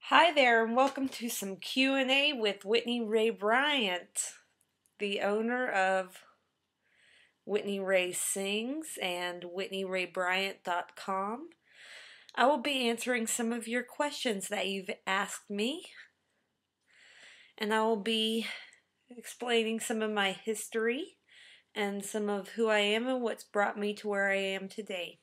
Hi there, and welcome to some Q&A with Whitney Ray Bryant, the owner of Whitney Ray Sings and WhitneyRayBryant.com. I will be answering some of your questions that you've asked me, and I will be explaining some of my history and some of who I am and what's brought me to where I am today.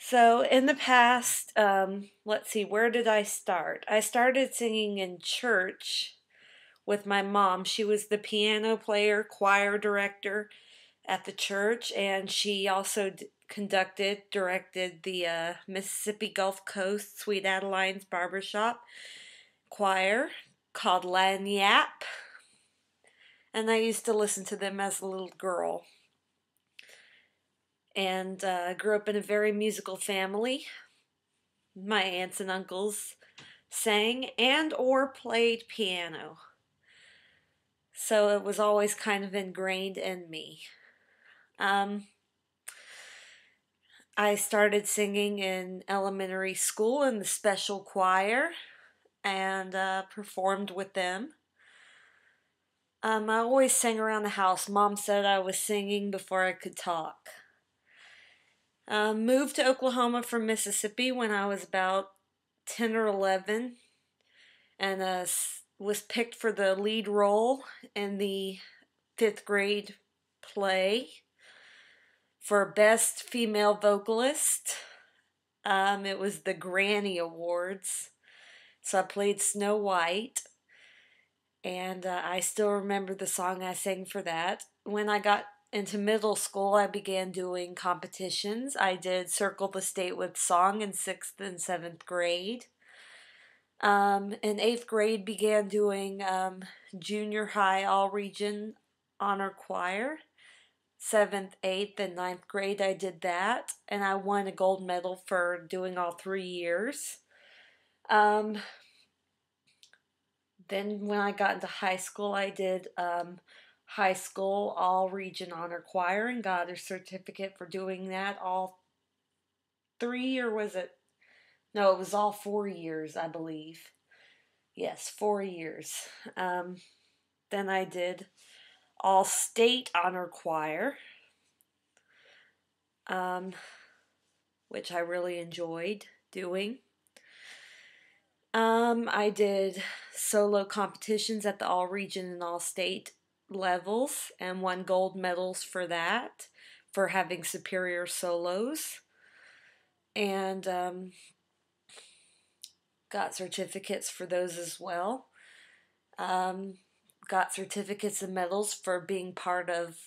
So in the past, let's see, where did I start? I started singing in church with my mom. She was the piano player, choir director at the church, and she also directed the Mississippi Gulf Coast Sweet Adeline's Barbershop choir called Lagniappe, and I used to listen to them as a little girl. And I grew up in a very musical family. My aunts and uncles sang and or played piano. So it was always kind of ingrained in me. I started singing in elementary school in the special choir and performed with them. I always sang around the house. Mom said I was singing before I could talk. Moved to Oklahoma from Mississippi when I was about 10 or 11 and was picked for the lead role in the 5th grade play for Best Female Vocalist. It was the Granny Awards. So I played Snow White, and I still remember the song I sang for that. When I got into middle school, I began doing competitions. I did Circle the State with Song in 6th and 7th grade. In 8th grade, began doing junior high all-region honor choir. 7th, 8th, and 9th grade, I did that, and I won a gold medal for doing all 3 years. Then when I got into high school, I did high school all-region honor choir and got a certificate for doing that all 3, or was it? No, it was all 4 years, I believe. Yes, 4 years. Then I did all-state honor choir, which I really enjoyed doing. I did solo competitions at the all-region and all-state levels and won gold medals for that, for having superior solos. And got certificates for those as well. Got certificates and medals for being part of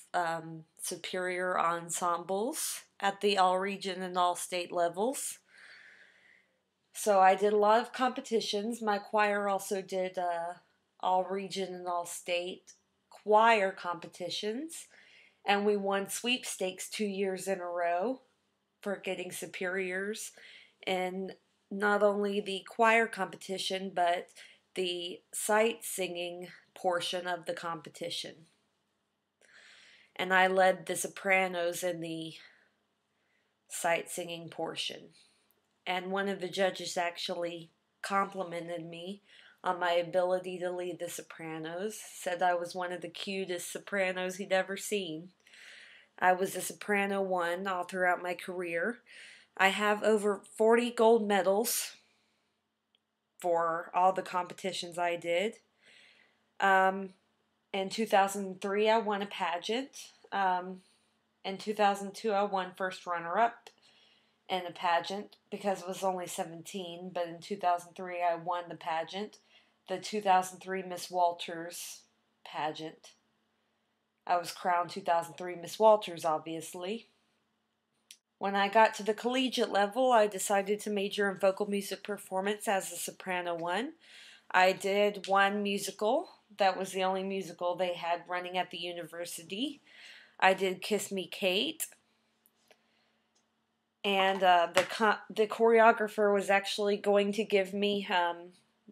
superior ensembles at the all-region and all-state levels. So I did a lot of competitions. My choir also did all-region and all-state choir competitions, and we won sweepstakes 2 years in a row for getting superiors in not only the choir competition, but the sight singing portion of the competition. And I led the sopranos in the sight singing portion. And one of the judges actually complimented me on my ability to lead the sopranos, said I was one of the cutest sopranos he'd ever seen. I was a soprano 1 all throughout my career. I have over 40 gold medals for all the competitions I did. In 2003, I won a pageant. In 2002, I won first runner-up in a pageant because I was only 17, but in 2003, I won the pageant, the 2003 Miss Walters pageant. I was crowned 2003 Miss Walters, obviously. When I got to the collegiate level, I decided to major in vocal music performance as a soprano 1. I did one musical. That was the only musical they had running at the university. I did Kiss Me Kate. And the choreographer was actually going to give me,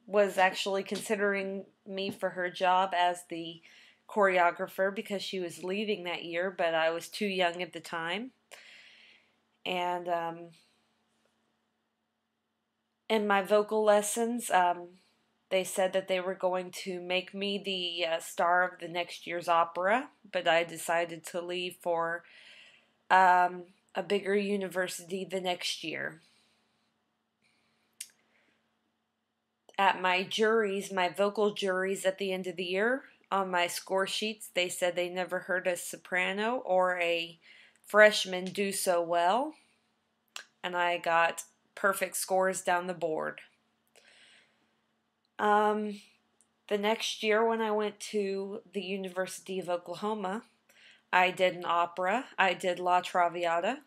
was actually considering me for her job as the choreographer because she was leaving that year, but I was too young at the time. And In my vocal lessons, they said that they were going to make me the star of the next year's opera, but I decided to leave for a bigger university the next year. At my juries, my vocal juries at the end of the year, on my score sheets, they said they never heard a soprano or a freshman do so well, and I got perfect scores down the board. The next year, when I went to the University of Oklahoma, I did an opera. I did La Traviata.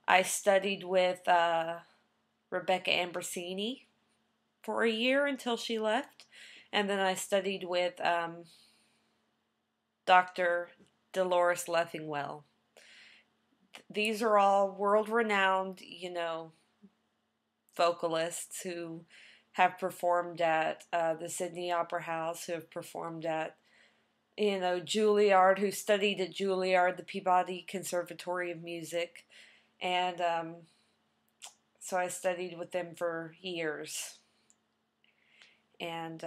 I studied with Rebecca Ambrosini for a year until she left, and then I studied with Dr. Dolores Leffingwell. These are all world-renowned, vocalists who have performed at the Sydney Opera House, who have performed at, Juilliard, who studied at Juilliard, the Peabody Conservatory of Music, and so I studied with them for years. And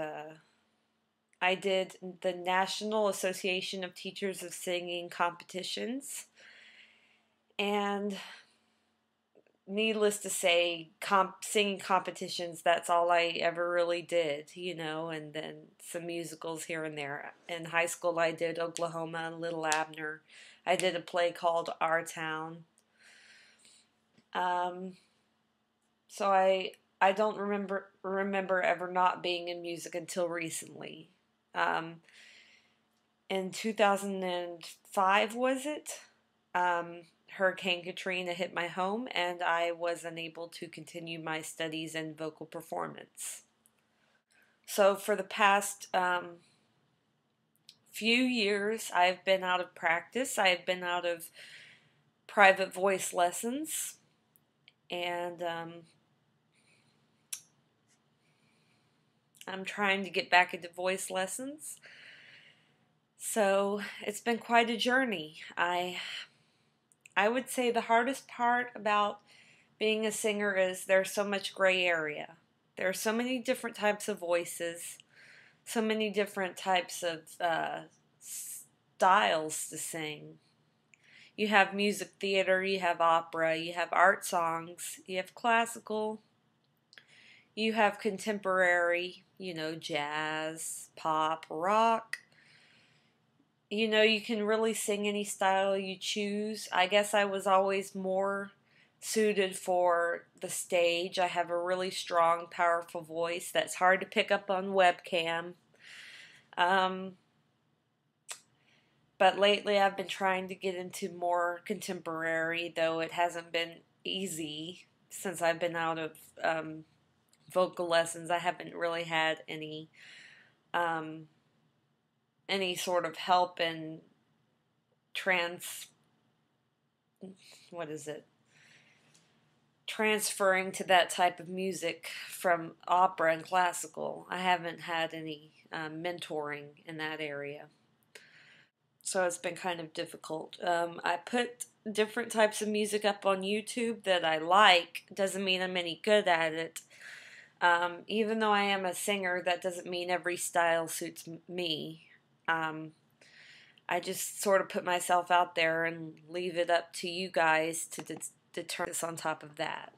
I did the National Association of Teachers of Singing competitions, and needless to say, singing competitions, that's all I ever really did, and then some musicals here and there. In high school, I did Oklahoma and Little Abner. I did a play called Our Town. So I don't remember ever not being in music until recently. In 2005, was it? Hurricane Katrina hit my home, and I was unable to continue my studies in vocal performance. So for the past few years, I've been out of practice. I've been out of private voice lessons, and I'm trying to get back into voice lessons. So it's been quite a journey. I would say the hardest part about being a singer is there's so much gray area. There are so many different types of voices, so many different types of styles to sing. You have music theater, you have opera, you have art songs, you have classical, you have contemporary, jazz, pop, rock. You can really sing any style you choose. I guess I was always more suited for the stage. I have a really strong, powerful voice that's hard to pick up on webcam. But lately I've been trying to get into more contemporary, though it hasn't been easy since I've been out of vocal lessons. I haven't really had any sort of help in transferring to that type of music from opera and classical. I haven't had any mentoring in that area. So it's been kind of difficult. I put different types of music up on YouTube that I like. Doesn't mean I'm any good at it. Even though I am a singer, that doesn't mean every style suits me. I just sort of put myself out there and leave it up to you guys to determine this on top of that.